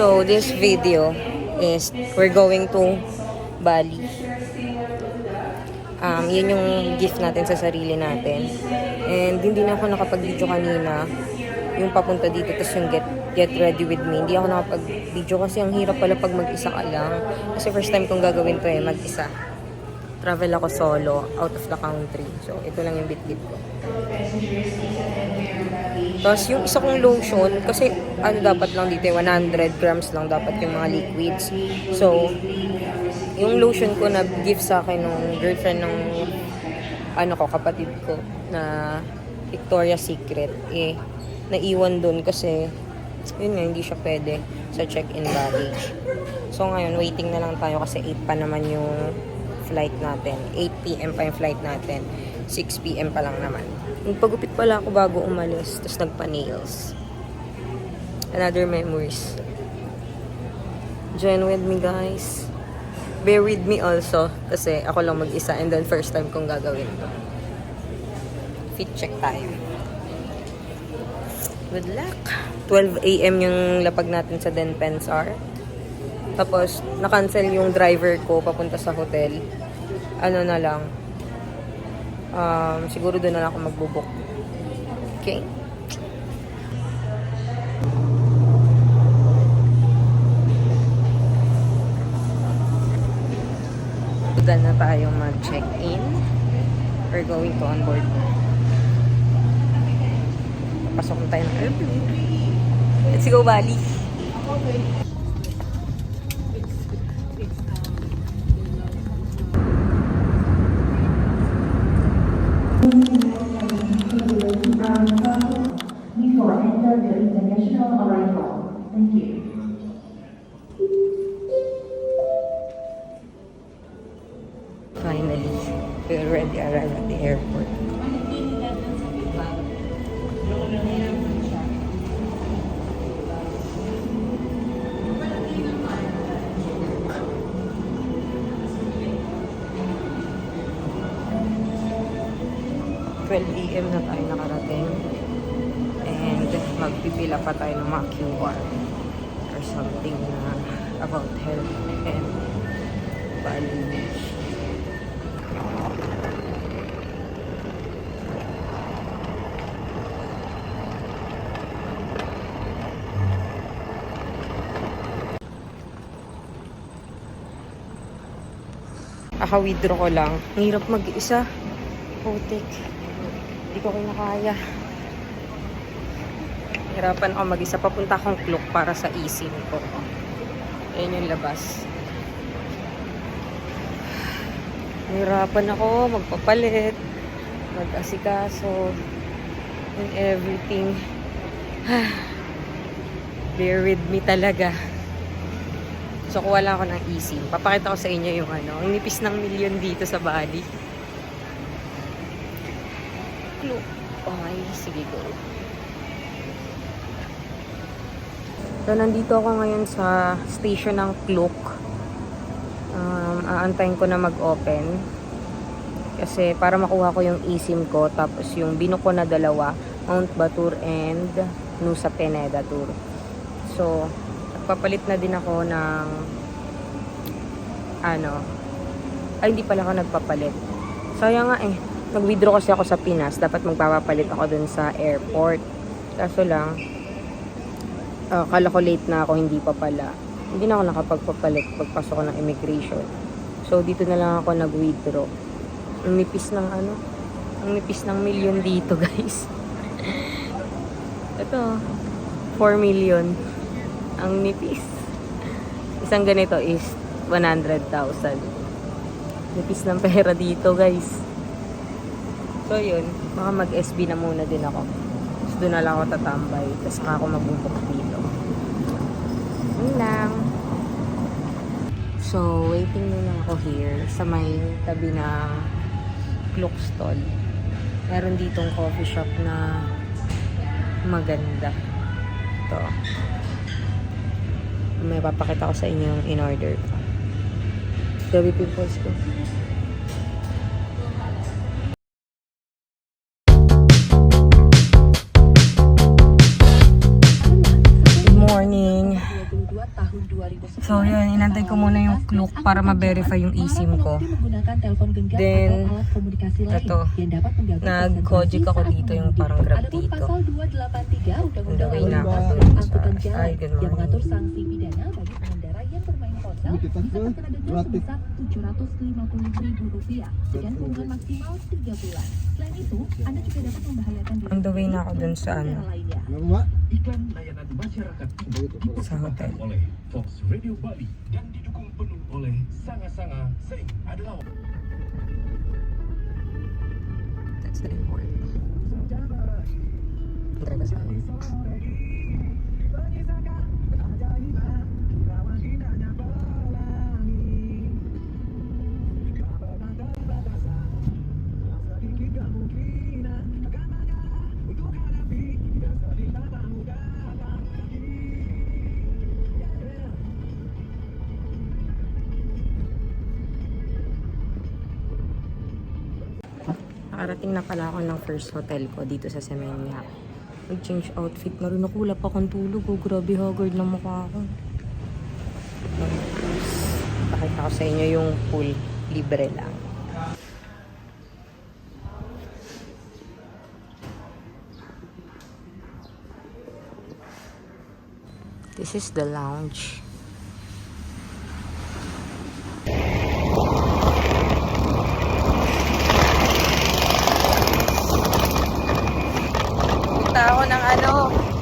So, this video is we're going to Bali. Yun yung gift natin sa sarili natin. And hindi na ako nakapag-video kanina. Yung papunta dito, tapos yung get ready with me. Hindi ako nakapag-video kasi ang hirap pala pag mag-isa ka lang. Kasi first time kong gagawin to mag-isa. Travel ako solo, out of the country. So, ito lang yung bit-bit ko. Tapos yung isa kong lotion, kasi ano dapat lang dito, 100 grams lang dapat yung mga liquids. So, yung lotion ko na gift sa akin ng girlfriend ng kapatid ko na Victoria's Secret, naiwan dun kasi yun nga, hindi siya pwede sa check-in baggage. So ngayon, waiting na lang tayo kasi 8 pa naman yung flight natin. 8 PM pa yung flight natin. 6 PM pa lang naman. Nagpagupit pala ako bago umalis. Tapos nagpa-nails. Another memories. Join with me, guys. Bear with me also. Kasi ako lang mag-isa. And then first time kong gagawin to. Fit check tayo. Good luck. 12 AM yung lapag natin sa Denpensar. Tapos, na-cancel yung driver ko papunta sa hotel. Ano na lang. Siguro doon na lang ako magbubuk. Okay? Doon na tayong mag-check-in. We're going to onboard. Pasok na tayo ng airplane. Let's go, Bali! Before enter the international arrival. Thank you. Finally, we already arrived at the airport. AM na tayo nakarating and magpipila pa tayo ng mga QR or something na about health and Bali Beach. Withdraw ko lang. Ang hirap mag-isa. Putik. Hindi ko kinakaya. Hirapan ako mag-isa. Papunta akong Klook para sa eSIM ko. Ayan yung labas. Hirapan ako magpapalit, mag-asikaso, and everything. Bear with me talaga. So, kuha lang ako ng eSIM. Papakita ko sa inyo yung ang nipis ng milyon dito sa Bali. Klook. Okay, sige, go. So, nandito ako ngayon sa station ng Klook. Aantayin ko na mag-open. Kasi para makuha ko yung eSIM ko, tapos yung binuko na dalawa, Mount Batur and Nusa Penida Tour. So, nagpapalit na din ako ng hindi pala ako nagpapalit. Sayang nga nag-withdraw kasi ako sa Pinas. Dapat magpapapalit ako dun sa airport. Kaso lang, kala ko late na ako, hindi pa pala. Hindi na ako nakapagpapalit pagpasok ko ng immigration. So, dito na lang ako nag-withdraw. Ang nipis ng ang nipis ng milyon dito, guys. Ito, 4 million. Ang nipis. Isang ganito is 100,000. Nipis ng pera dito, guys. So, yun. Baka mag-SB na muna din ako. Tapos doon na lang ako tatambay. Tapos saka ako mabubok dito. Yun lang. So, waiting muna ako here sa may tabi ng Klook stall. Meron ditong coffee shop na maganda. Ito. May papakita ko sa inyo yung in-order ko. Gabi pimples ko. Good morning. tahun 2010. So yun, inantay ko muna yung clock para ma-verify yung eSIM ko. Menggunakan telepon genggam Then, atau alat komunikasi lain ito, yang dapat mengganggu nag-Gojek konsentrasi ako saat dito, yung mengemudi. parang Grab Adapun dito. pasal 283 Undang-Undang Underway na Lalu ako Lintas dun Angkutan sa- Jalan Ay, good yang morning. mengatur sanksi pidana bagi pengendara yang bermain ponsel bisa terkena denda sebesar Rp750.000 dengan kurungan maksimal 3 bulan. Selain itu, Anda juga dapat membahayakan diri On the way sendiri na ako dun sa maupun ano. pengendara lainnya. Iklan layanan masyarakat ini Sa hotel. dipersembahkan oleh Fox Radio Bali dan didukung penuh oleh Sanga-Sanga Sing adalah That's the report. Antay ka sa akin. Nakarating na pala ako ng first hotel ko dito sa Semenya. Nag-change outfit na rin ako. Wala pa akong tulog. Oh, grabe, haggard na mukha ako. Pakita ko sa inyo yung pool. Libre lang. This is the lounge. Punta ako ng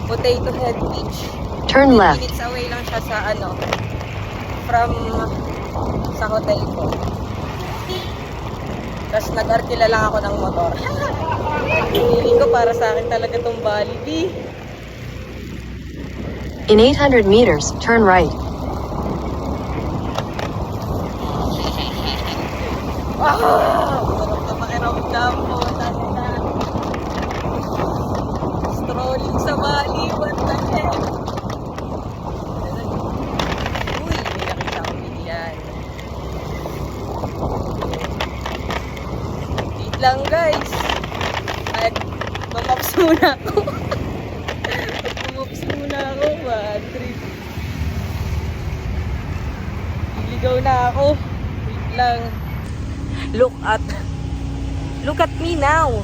Potato Head Beach. Turn 10 left. minutes away lang siya sa from sa hotel ko. Tapos nag-arkila lang ako ng motor. Feeling ko para sa akin talaga tong Bali. In 800 meters, turn right. Sarap na pakiramdam ko. Strolling sa Bali. What the heck? Uy, may nakita akong bigyan. Wait lang guys. At mamaps muna ako. Mamaps muna ako. Bad trip. Iligaw na ako. Wait lang. Look at me now.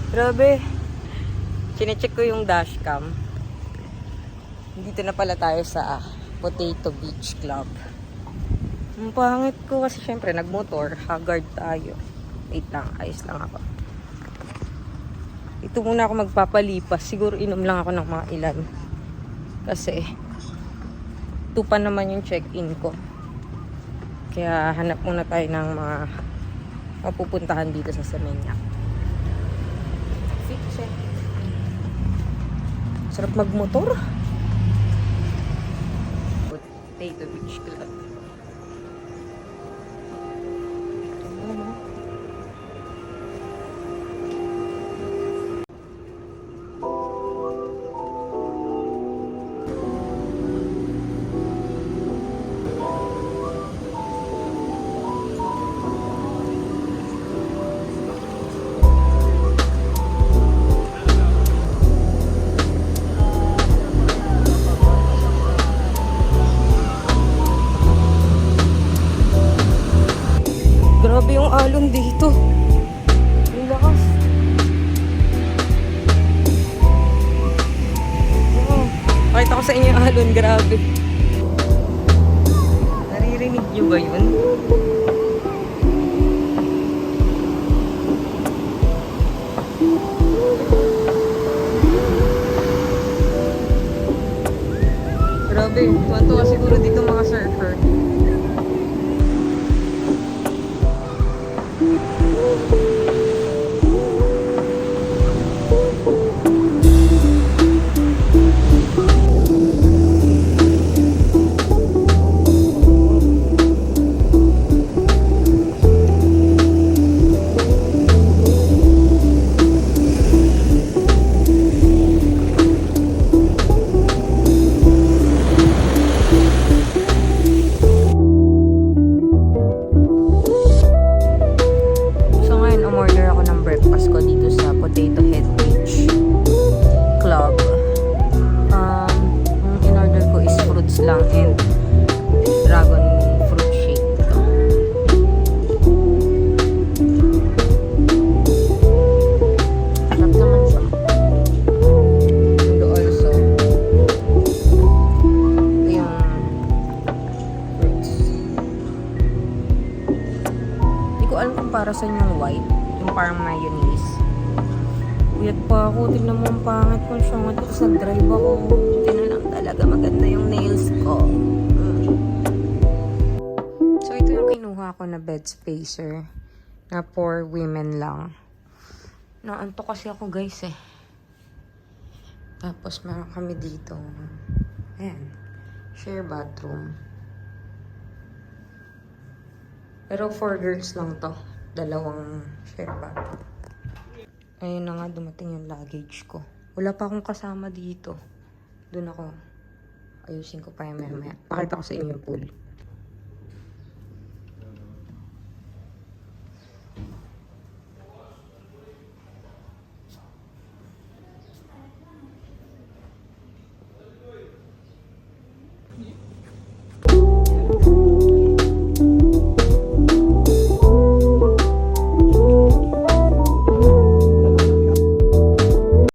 Grabe. Chinecheck ko yung dashcam. Dito na pala tayo sa Potato Beach Club. Ang pangit ko kasi syempre nagmotor. Haggard tayo. Wait lang. Ayos lang ako. Ito muna ako magpapalipas. Siguro inom lang ako ng mga ilan. Kasi 2 pa naman yung check-in ko. Kaya hanap muna tayo ng mga mapupuntahan dito sa Semenya. Fit check. Sarap magmotor. Potato Beach Club. Grabe yung alon dito. Ang lakas. Wow. Pakita ko sa inyo yung alon. Grabe. Naririnig nyo ba yun? Grabe. Tuwan-tuwa siguro dito mga surfer. lang and dragon fruit shake to. Sarap naman siya. And also, yung fruits. Hindi ko alam kung para saan yung white. Yung parang mayonnaise. Uyat pa ako. Tignan mo ang pangit kong siyang. Tapos nag-drive ako. Tignan lang talaga. Maganda yung nails ko. So, ito yung kinuha ko na bed spacer. Na for women lang. Naantok kasi ako guys eh. Tapos meron kami dito. Ayan. Share bathroom. Pero for girls lang to. Dalawang share bathroom. Ayun na nga, dumating yung luggage ko. Wala pa akong kasama dito. Doon ako. Ayusin ko pa yung maya. Pakita ko sa inyo yung pool.